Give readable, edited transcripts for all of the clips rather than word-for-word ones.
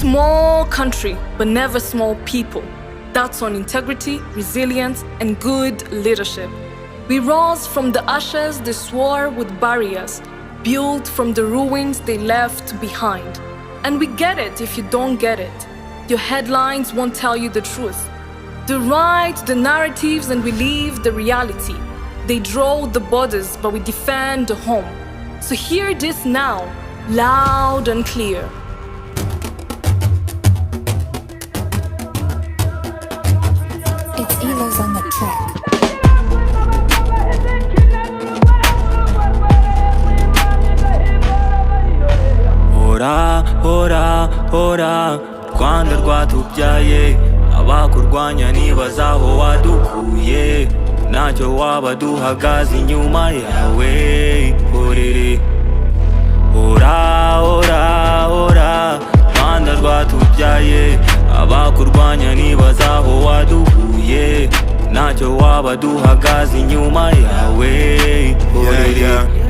Small country, but never small people. That's on integrity, resilience, and good leadership. We rose from the ashes they swore would bury us, built from the ruins they left behind. And we get it if you don't get it. Your headlines won't tell you the truth. They write the narratives and we live the reality. They draw the borders, but we defend the home. So hear this now, loud and clear. It's Elo's on the track. Hora, hora, hora, Rwanda rwatubyaye, abakurwanya nibaza aho wadukuye, ntacyo waba duhagaze inyuma yawe, horere. Hora, hora, hora, Rwanda rwatubyaye, abakurwanya nibaza aho wadukuye, ntacyo waba duhagaze inyuma yawe, horere.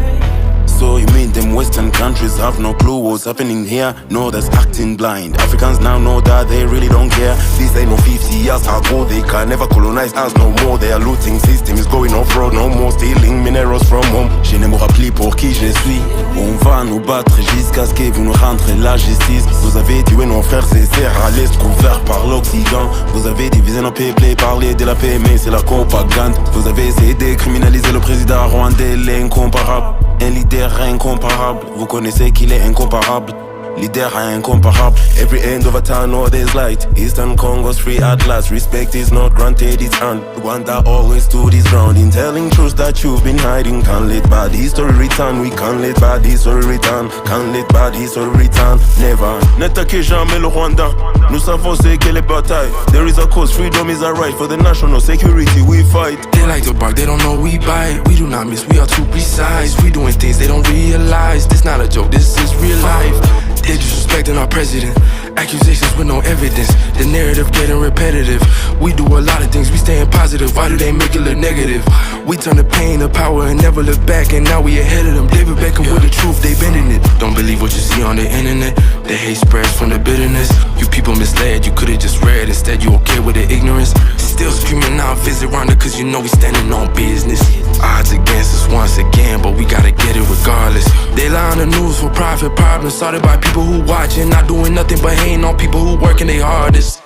So you mean them Western countries have no clue what's happening here? No, that's acting blind. Africans now know that they really don't care. This ain't no 50 years ago. They can never colonize us no more. Their looting system is going off-road. No more stealing minerals from home. Je ne me rappelle pour qui je suis. On va nous battre jusqu'à ce que vous nous rentrez la justice. Vous avez tué nos frères et sœurs à l'Est couvert par l'Occident. Vous avez divisé nos peuples et parlé de la paix, mais c'est la propagande. Vous avez essayé de criminaliser le président rwandais, l'incomparable. Un leader incomparable, vous connaissez qu'il est incomparable. Leader incomparable, every end of a tunnel there's light. Eastern Congo's free at last, respect is not granted, it's earned. Rwanda always stood his ground in telling truths that you've been hiding. Can't let bad history return, we can't let bad history return. Can't let bad history return, never. N'attaquez jamais le Rwanda, nous savons c'est quelle est bataille. There is a cause, freedom is a right, for the national security we fight. They like to bark, they don't know we bite. We do not miss, we are too precise. We doing things they don't realize. This not a joke, this is real life. They disrespecting our president, accusations with no evidence. The narrative getting repetitive. We do a lot of things, we staying positive. Why do they make it look negative? We turn the pain to power and never look back, and now we ahead of them. David Beckham with the truth, they bending it. Don't believe what you see on the internet. The hate spreads from the bitterness. You people misled, you could've just read. Instead you okay with the ignorance. Still screaming out, visit Rwanda, cause you know we standing on business. Odds against us once again, but we gotta get it regardless. They lie on the news for profit, problems started by people who watching, not doing nothing but hating on people who working their hardest.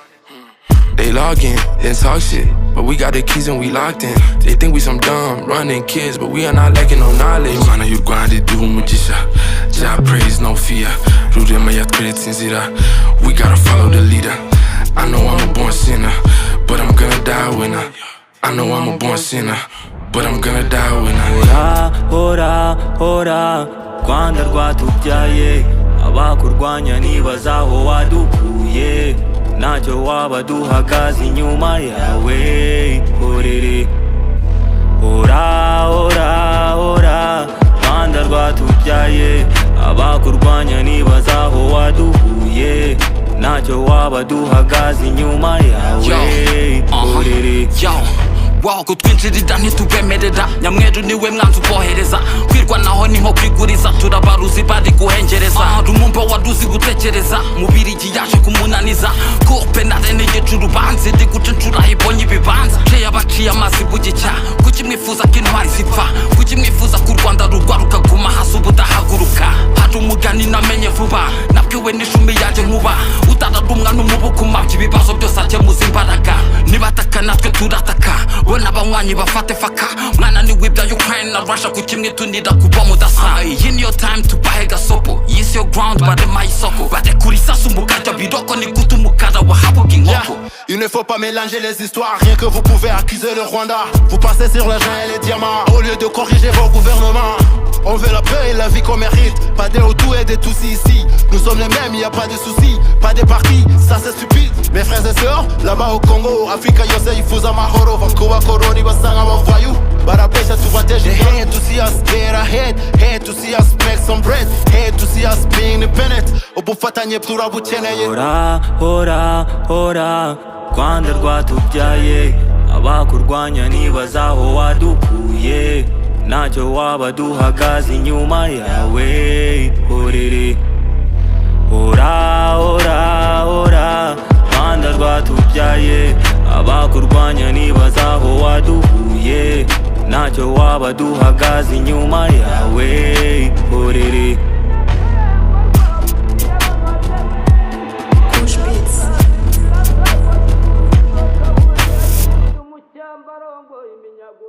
They log in, then talk shit, but we got the keys and we locked in. They think we some dumb, running kids, but we are not lacking no knowledge. Mana you grinded, do mugisha, Jah praise, no fear. Rudema yat credit sinzira, we gotta follow the leader. I know I'm a born sinner, but I'm gonna die winner. I know I'm a born sinner, but I'm gonna die winner. Hora, hora, hora, Rwanda rwatubyaye, abakurwanya nibaza aho wadukuye, ntacyo waba duhagaze inyuma yawe, horere. Hora, hora, hora, Rwanda rwatubyaye, abakurwanya nibaza aho wadukuye, ntacyo waba duhagaze inyuma yawe, horere. Wow, kutwinjirira ntitubemerera, nyamweru niwe mwanzi ubohereza. Kwirwanaho ni nko kwiguriza, turabaruzi bari guhengereza. Rumumba waduzi gutekereza, mubirigi yaje kumunaniza. Kope narenege urubanza, ndi guca incura ibonye ibibanza. Ceya baciye amazi bugicya, kuki mwifuza ko intwari zipfa? Kuki mwifuza ko u Rwanda rugwa rukaguma hasi ubudahaguruka? Hari umugani namenye vuba, nabwiwe n'ishumi yanjye nkuba. Utararumwa n'umubuku mabye, ibibazo byose akemuza imbaraga. Nibataka natwe turataka, bona abanywanyi bafate faka. Mwana ni wibya Ukraine na Russia, kuki mwitunira kuba mudasa? Iyi niyo time tubahe gasopo, yes your ground barema isoko. Badekura isasu mukajya biroko, ni gute umukara wahabuka inkoko? Il ne faut pas mélanger les histoires, rien que vous pouvez accuser le Rwanda. Vous passez sur l'argent et les diamants, au lieu de corriger vos gouvernements. On veut la paix et la vie qu'on mérite, pas des Hutus et des Tutsis ici. Nous sommes les mêmes, y a pas de soucis, pas des partis, ça c'est stupide. Mes frères et sœurs, là-bas au Congo, Africa yose yifuza amahoro. Vankuba koroni basanga abavoyou, barabesha tubateje. They hate to see us get ahead, hate to see us make some bread, hate to see us being independent. Ubufatanye turabukeneye. Hora, hora, hora, Rwanda rwatubyaye, abakurwanya nibaza aho wadukuye, ntacyo waba duhagaze inyuma yawe, horere. Hora, hora, aho wadukuye ntacyo waba duhagaze inyuma yawe orere. Push beats. Iminyago